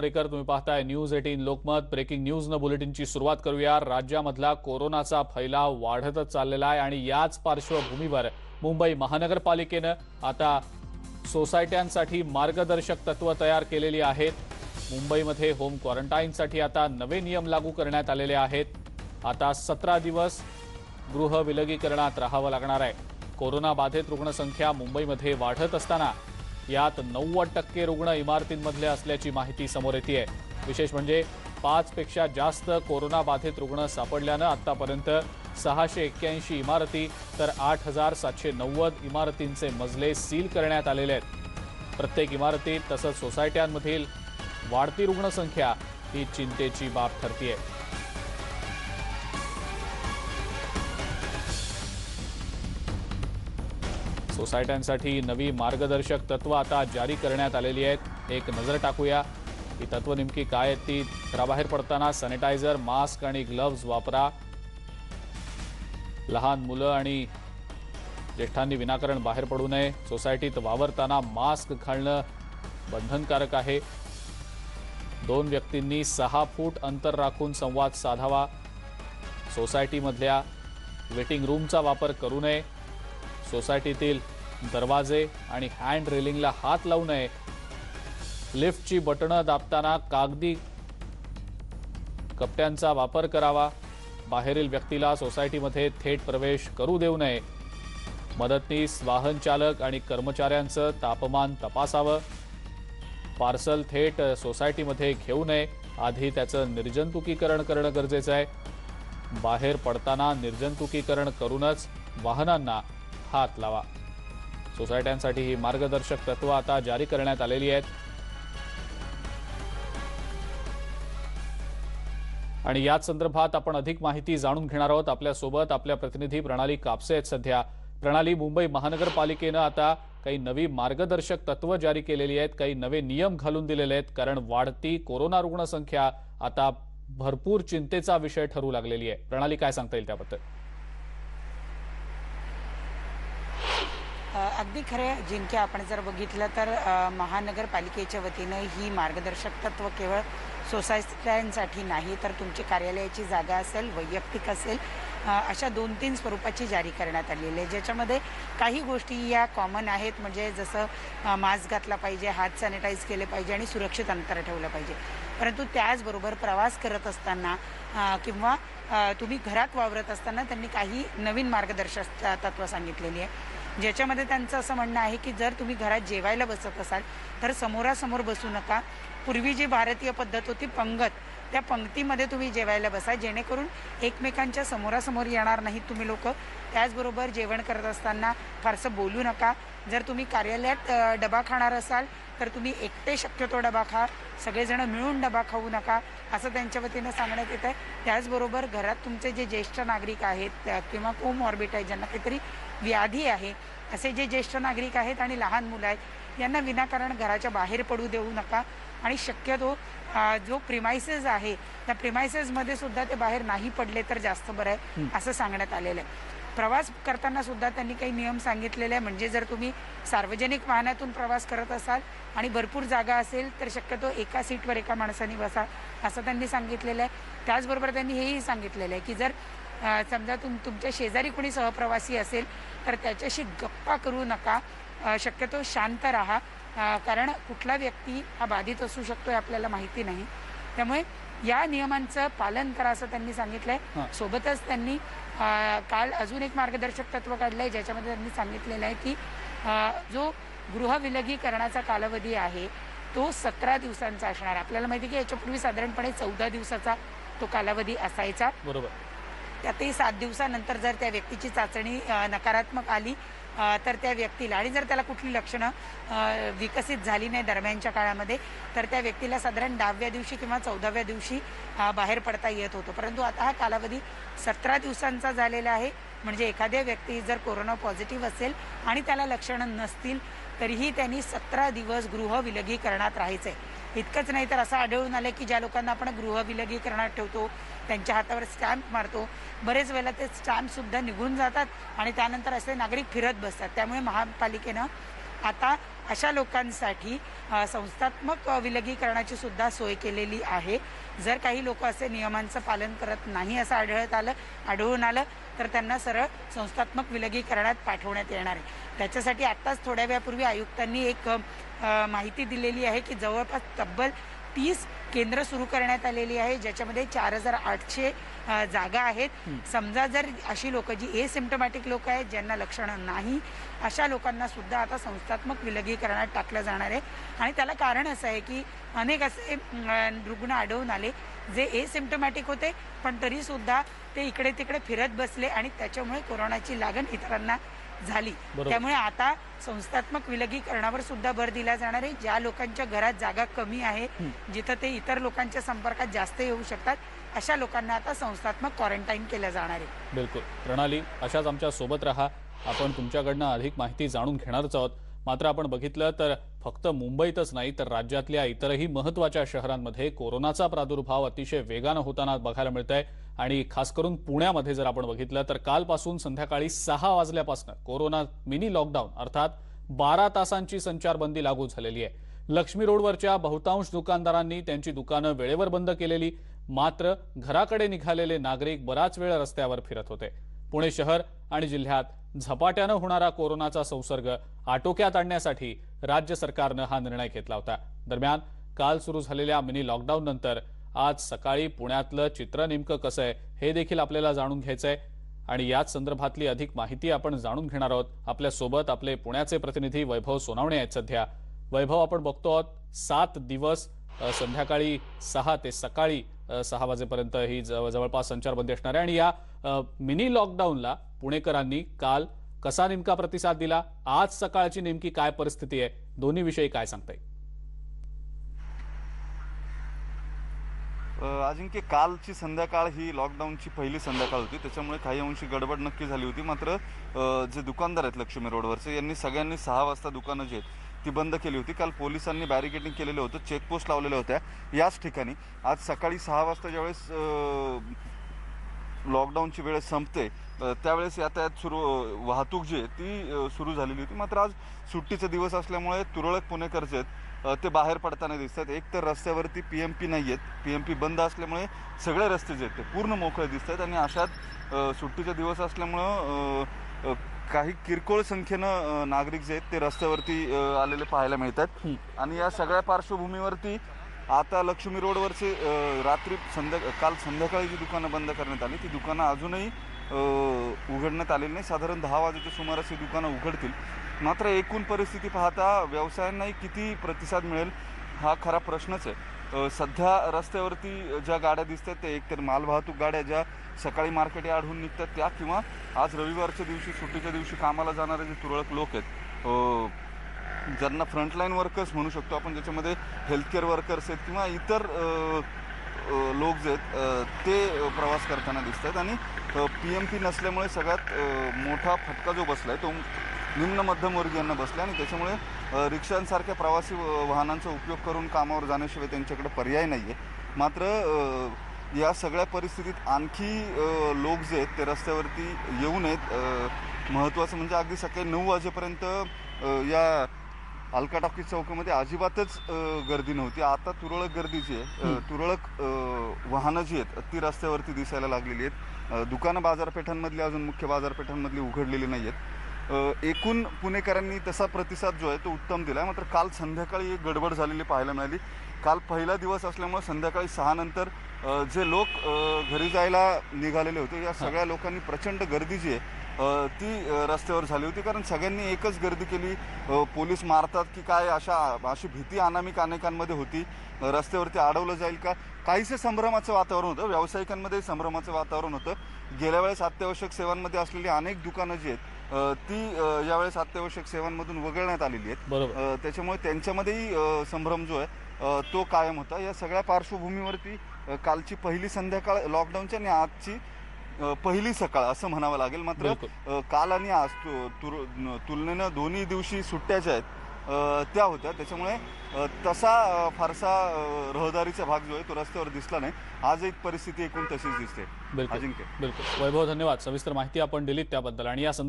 तुम्ही पाहताय news 18 Lokmat. Breaking news न बुलेटिनची सुरुवात करूया। राज्यामधला कोरोनाचा फैलाव वाढतच चाललेला आहे आणि याच पार्श्वभूमीवर मुंबई महानगरपालिकेने आता सोसायट्यांसाठी मार्गदर्शक तत्व तयार केलेली आहेत। मुंबईमध्ये होम क्वारंटाईनसाठी आता नवे नियम लागू करण्यात आलेले आहेत। आता 17 दिवस गृह विलगीकरणात राहावं लागणार आहे। कोरोना बाधित रुग्णसंख्या मुंबईमध्ये वाढत असताना यात 90% रुग्ण इमारतींमधले असल्याची माहिती समोर येते। विशेष म्हणजे 5 पेक्षा जास्त कोरोना बाधित रुग्ण सापडल्यानं आतापर्यंत 681 इमारती तर 8790 इमारतींचे मजले सील करण्यात आलेले आहेत। प्रत्येक इमारतीत तसंच सोसायट्यांमधील वाढती रुग्णसंख्या ही चिंतेची बाब ठरतीये। सोसायट्यांसाठी नवी मार्गदर्शक तत्व आता जारी करण्यात आलेली आहेत। एक नजर टाकूया ही तत्व नेमकी काय आहेत ती। घराबाहेर पडताना सॅनिटायझर, मास्क आणि ग्लोव्ज वापरा। लहान मुलं आणि ज्येष्ठांनी विनाकारण बाहेर पडू नये। सोसायटीत वावरताना मास्क घालणं बंधनकारक आहे। 2 व्यक्तींनी 6 फूट अंतर राखून संवाद साधावा। सोसायटीमधल्या वेटिंग रूमचा वापर करू नये। सोसायटीतील दरवाजे आणि हँड रेलिंगला हात लावू नये। लिफ्टची बटणं दाबताना कागदी कप्प्यांचा वापर करावा। बाहेरील व्यक्तीला सोसायटीमध्ये थेट प्रवेश करू देऊ नये। मदतनीस, वाहन चालक आणि कर्मचाऱ्यांचं तापमान तपासावं। पार्सल थेट सोसायटीमध्ये घेऊ नये, आधी त्याचं निर्जंतुकीकरण करणं गरजेचं आहे। बाहेर पडताना निर्जंतुकीकरण करूनच वाहनांना हात लावा। सोसायट्यांसाठी ही मार्गदर्शक तत्व आता जारी करण्यात आलेली आहेत आणि याच संदर्भात आपण अधिक माहिती जाणून घेणार आहोत। आपल्यासोबत आपल्या प्रतिनिधी प्रणाली कापसे आहेत सध्या। प्रणाली, मुंबई महानगरपालिकेने आता काही नवी मार्गदर्शक तत्व जारी केलेली आहेत, काही नवे नियम घालून दिलेले आहेत, कारण वाढती कोरोना रुग्णसंख्या आता भरपूर चिंतेचा विषय ठरू लागलेली आहे। प्रणाली, काय सांगता येईल त्याबद्दल? अगदी खरे जिंके, आपण जर बघितलं तर महानगरपालिकेच्या वतीनं ही मार्गदर्शक तत्व केवळ सोसायट्यांसाठी नाही तर तुमची कार्यालयाची जागा असेल, वैयक्तिक असेल, अशा 2-3 स्वरूपाची जारी करण्यात आलेली आहे, ज्याच्यामध्ये काही गोष्टी या कॉमन आहेत। म्हणजे जसं मास्क घातला पाहिजे, हात सॅनिटाईज केले पाहिजे आणि सुरक्षित अंतर ठेवलं पाहिजे। परंतु त्याचबरोबर प्रवास करत असताना किंवा तुम्ही घरात वावरत असताना त्यांनी काही नवीन मार्गदर्शक तत्व सांगितलेली आहे, ज्याच्यामध्ये त्यांचं असं म्हणणं आहे की जर तुम्ही घरात जेवायला बसत असाल तर समोरासमोर बसू नका। पूर्वी जी भारतीय पद्धत होती पंगत, त्या पंक्तीमध्ये तुम्ही जेवायला बसा, जेणेकरून एकमेकांच्या समोरासमोर येणार नाहीत तुम्ही लोक। त्याचबरोबर जेवण करत असताना फारसं बोलू नका। जर तुम्ही कार्यालयात डबा खाणार असाल तर तुम्ही एकटे शक्यतो डबा खा, सगळेजण मिळून डबा खाऊ नका, असं त्यांच्या वतीनं सांगण्यात येत आहे। त्याचबरोबर घरात तुमचे जे ज्येष्ठ नागरिक आहेत किंवा कोमॉर्बिड आहे, ज्यांना काहीतरी व्याधी आहे, असे जे ज्येष्ठ नागरिक आहेत आणि लहान मुलं आहेत, यांना विनाकारण घराच्या बाहेर पडू देऊ नका आणि शक्यतो जो प्रिमाइसेस आहे त्या प्रिमाइसेसमध्ये सुद्धा ते बाहेर नाही पडले तर जास्त बरं आहे, असं सांगण्यात आलेलं आहे। प्रवास करताना सुद्धा त्यांनी काही नियम सांगितलेले आहे। म्हणजे जर तुम्ही सार्वजनिक वाहनातून प्रवास करत असाल आणि भरपूर जागा असेल तर शक्यतो एका सीटवर एका माणसाने बसा, असं त्यांनी सांगितलेलं आहे। त्याचबरोबर त्यांनी हेही सांगितलेलं आहे की जर समजा तुमच्या शेजारी कोणी सहप्रवासी असेल तर त्याच्याशी गप्पा करू नका, शक्यतो शांत राहा, कारण कुठला व्यक्ती हा बाधित असू शकतो हे आपल्याला माहिती नाही। त्यामुळे या नियमांचं पालन करा असं त्यांनी सांगितलंय। सोबतच त्यांनी काल अजून एक मार्गदर्शक तत्व काढलंय, ज्याच्यामध्ये त्यांनी सांगितलेलं आहे की जो गृह विलगीकरणाचा कालावधी आहे तो 17 दिवसांचा असणार। आपल्याला माहिती की याच्यापूर्वी साधारणपणे 14 दिवसाचा तो कालावधी असायचा। बरोबर। त्यातही 7 दिवसानंतर जर त्या व्यक्तीची चाचणी नकारात्मक आली तर त्या व्यक्तीला, आणि जर त्याला कुठली लक्षणं विकसित झाली नाही दरम्यानच्या काळामध्ये, तर त्या व्यक्तीला साधारण 10व्या दिवशी किंवा 14व्या दिवशी बाहेर पडता येत होतं। परंतु आता हा कालावधी 17 दिवसांचा झालेला आहे। म्हणजे एखाद्या व्यक्ती जर कोरोना पॉझिटिव्ह असेल आणि त्याला लक्षणं नसतील तरीही त्यांनी 17 दिवस गृह विलगीकरणात राहायचंय। इतकंच नाही तर असं आढळून आलं की ज्या लोकांना आपण गृह विलगीकरणात ठेवतो त्यांच्या हातावर स्टॅम्प मारतो, बरेच वेळेला ते स्टॅम्पसुद्धा निघून जातात आणि त्यानंतर असे नागरिक फिरत बसतात। त्यामुळे महापालिकेनं आता अशा लोकांसाठी संस्थात्मक विलगीकरणाची सुद्धा सोय केलेली आहे. जर काही लोक असे नियमांचं पालन करत नाही असं आढळून आलं तर त्यांना सरळ संस्थात्मक विलगीकरणात पाठवण्यात येणार आहे. त्याच्यासाठी आत्ताच थोड्या वेळापूर्वी आयुक्तांनी एक माहिती दिलेली आहे की जवळपास तब्बल 30 केंद्र सुरू करण्यात आलेली आहे, ज्याच्यामध्ये 4800 जागा आहेत. समजा जर अशी लोक जी एसिम्प्टोमॅटिक लोक आहेत, ज्यांना लक्षणं नाही, अशा लोकांना सुद्धा आता संस्थात्मक विलगीकरणात टाकलं जाणार आहे. आणि त्याला कारण असं आहे की अनेक असे रुग्ण आढळून आले जे एसिम्प्टोमॅटिक होते, पण तरी सुद्धा ते इकडे तिकडे फिरत बसले आणि त्याच्यामुळे कोरोनाची लागण इतरांना झाली. त्यामुळे आता संस्थात्मक विलगीकरणावर सुद्धा भर दिला जाणार आहे. ज्या लोकांच्या घरात जागा कमी आहे, जिथं ते इतर लोकांच्या संपर्कात जास्त येऊ शकतात, अशा लोकांना आता संस्थात्मक क्वारंटाईन केलं जाणार आहे. बिलकुल प्रणाली, अशाच आमच्या सोबत राहा. आपण तुमच्याकडनं अधिक माहिती जाणून घेणारच आहोत. मात्र आपण बघितलं तर फक्त मुंबईतच नाही तर राज्यातल्या इतरही महत्त्वाच्या शहरांमध्ये कोरोनाचा प्रादुर्भाव अतिशय वेगानं होताना बघायला मिळतंय. आणि खास करून पुण्यामध्ये जर आपण बघितलं तर कालपासून संध्याकाळी 6 वाजल्यापासून कोरोना मिनी लॉकडाऊन अर्थात 12 तासांची संचारबंदी लागू झालेली आहे. लक्ष्मी रोडवरच्या बहुतांश दुकानदारांनी त्यांची दुकानं वेळेवर बंद केलेली, मात्र घराकडे निघालेले नागरिक बराच वेळ रस्त्यावर फिरत होते. पुणे शहर आणि जिल्ह्यात झपाट्यानं होणारा कोरोनाचा संसर्ग आटोक्यात आणण्यासाठी राज्य सरकारनं हा निर्णय घेतला होता. दरम्यान काल सुरू झालेल्या मिनी लॉकडाऊन नंतर आज सकाळी पुण्यातलं चित्र नेमकं कसं आहे हे देखील आपल्याला जाणून घ्यायचंय आणि याच संदर्भातली अधिक माहिती आपण जाणून घेणार आहोत. आपल्या सोबत आपले पुण्याचे प्रतिनिधी वैभव सोनावणे आहेत सध्या. वैभव, आपण बघतो आहोत 7 दिवस संध्याकाळी 6 ते सकाळी 6 वाजेपर्यंत ही जवळपास संचारबंदी असणार आहे आणि या मिनी लॉकडाऊनला पुणेकरांनी काल कसा नेमका प्रतिसाद दिला, आज सकाळची नेमकी काय परिस्थिती आहे, दोन्ही विषयी काय सांगता येईल? अजिंक्य, कालची संध्याकाळ ही लॉकडाऊनची पहिली संध्याकाळ होती, त्याच्यामुळे काही अंशी गडबड नक्की झाली होती. मात्र जे दुकानदार आहेत लक्ष्मी रोडवरचे, यांनी सगळ्यांनी 6 वाजता दुकानं जी आहेत ती बंद केली होती. काल पोलिसांनी बॅरिकेडिंग केलेलं होतं, चेकपोस्ट लावलेल्या होत्या याच ठिकाणी. आज सकाळी 6 वाजता ज्यावेळेस लॉकडाऊनची वेळ संपते त्यावेळेस यातायात वाहतूक जी आहे ती सुरू झालेली होती. मात्र आज सुट्टीचा दिवस असल्यामुळे तुरळक पुणेकर जे आहेत ते बाहेर पडताना दिसतात. एक तर रस्त्यावरती PMP नाही आहेत, PMP बंद असल्यामुळे सगळे रस्ते जे आहेत ते पूर्ण मोकळे दिसत आहेत. आणि अशात सुट्टीचा दिवस असल्यामुळं काही किरकोळ संख्येनं नागरिक जे आहेत ते रस्त्यावरती आलेले पाहायला मिळतात. आणि या सगळ्या पार्श्वभूमीवरती आता लक्ष्मी रोडवरचे काल संध्याकाळी जी दुकानं बंद करण्यात आली ती दुकानं अजूनही उघडण्यात आलेली नाही. साधारण 10 वाजेच्या सुमारास ही दुकानं उघडतील. मात्र एकूण परिस्थिती पाहता व्यवसायांनाही किती प्रतिसाद मिळेल हा खरा प्रश्नच आहे. सध्या रस्त्यावरती ज्या गाड्या दिसतात त्या एकतर मालवाहतूक गाड्या ज्या सकाळी मार्केट यार्डहून निघतात त्या, किंवा आज रविवारच्या दिवशी सुट्टीच्या दिवशी कामाला जाणारे जे तुरळक लोक आहेत, ज्यांना फ्रंटलाईन वर्कर्स म्हणू शकतो आपण, ज्याच्यामध्ये हेल्थकेअर वर्कर्स आहेत किंवा इतर लोक जे आहेत ते प्रवास करताना दिसत आहेत. आणि PMP नसल्यामुळे सगळ्यात मोठा फटका जो बसला आहे तो निम्न मध्यमवर्गीयांना बसला आणि त्याच्यामुळे रिक्षांसारख्या प्रवासी वाहनांचा उपयोग करून कामावर जाण्याशिवाय त्यांच्याकडे पर्याय नाही आहे. मात्र या सगळ्या परिस्थितीत आणखी लोक जे आहेत ते रस्त्यावरती येऊ नयेत. महत्त्वाचं म्हणजे अगदी सकाळी 9 वाजेपर्यंत या अलका टॉकीज चौकामध्ये अजिबातच गर्दी नव्हती. आता तुरळक गर्दी जी आहे, तुरळक वाहनं जी आहेत ती रस्त्यावरती दिसायला लागलेली आहेत. दुकानं बाजारपेठांमधली अजून मुख्य बाजारपेठांमधली उघडलेली नाही आहेत. एकूण पुणेकरांनी तसा प्रतिसाद जो आहे तो उत्तम दिला आहे. मात्र काल संध्याकाळी एक गडबड झालेली पाहायला मिळाली. काल पहिला दिवस असल्यामुळे संध्याकाळी 6 नंतर जे लोक घरी जायला निघालेले होते या सगळ्या लोकांनी प्रचंड गर्दी जी आहे ती रस्त्यावर झाली होती. कारण सगळ्यांनी एकच गर्दी केली, पोलीस मारतात की काय अशी भीती अनामिक अनेकांमध्ये होती. रस्त्यावरती अडवलं जाईल का, काहीसे संभ्रमाचं वातावरण होतं. व्यावसायिकांमध्ये संभ्रमाचं वातावरण होतं. गेल्या वेळेस अत्यावश्यक सेवांमध्ये असलेली अनेक दुकानं जी आहेत ती यावेळेस अत्यावश्यक सेवांमधून वगळण्यात आलेली आहेत. त्याच्यामुळे त्यांच्यामध्येही संभ्रम जो आहे तो कायम होता. या सगळ्या पार्श्वभूमीवरती कालची पहिली संध्याकाळ लॉकडाऊनची आणि आजची पहिली सकाळ असं म्हणावं लागेल. मात्र काल आणि आज तुलनेनं दोन्ही दिवशी सुट्ट्या ज्या आहेत त्या होत्या, त्याच्यामुळे तसा फारसा रहदारीचा भाग जो आहे तो रस्त्यावर दिसला नाही. आज एक परिस्थिती एकूण तशीच दिसते. अजिंक्य, बिलकुल वैभव, धन्यवाद. सविस्तर माहिती आपण दिलीत त्याबद्दल. आणि या संदर्भात